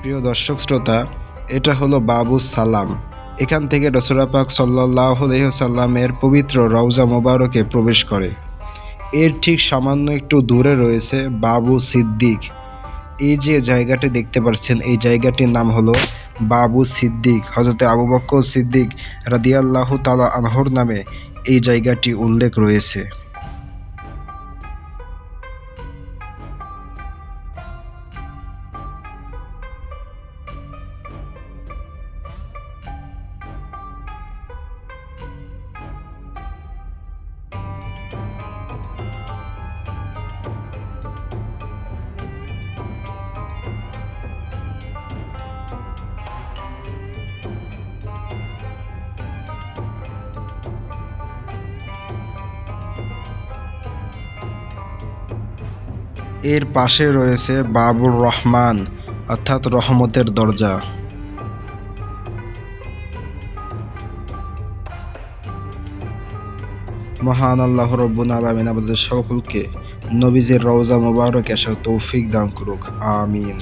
প্রিয় দর্শক শ্রোতা, এটা হলো বাবু সালাম। এখান থেকে রাসূল পাক সাল্লাল্লাহু আলাইহি ওয়াসাল্লামের পবিত্র রওজা মোবারকে প্রবেশ করে। এর ঠিক সামান্য একটু দূরে রয়েছে বাবু সিদ্দিক। এই যে জায়গাটি দেখতে পাচ্ছেন, এই জায়গাটির নাম হলো বাবু সিদ্দিক। হযরতে আবু বকর সিদ্দিক রাদিয়াল্লাহু তাআলা আনহুর নামে এই জায়গাটি উল্লেখ রয়েছে। এর পাশে রয়েছে বাবুর রহমান, অর্থাৎ রহমতের দরজা। মহান আল্লাহ রব্বুল আলামিন আমাদের সকলকে নবীজির রওজা মোবারকে আসার তৌফিক দান করুক, আমিন।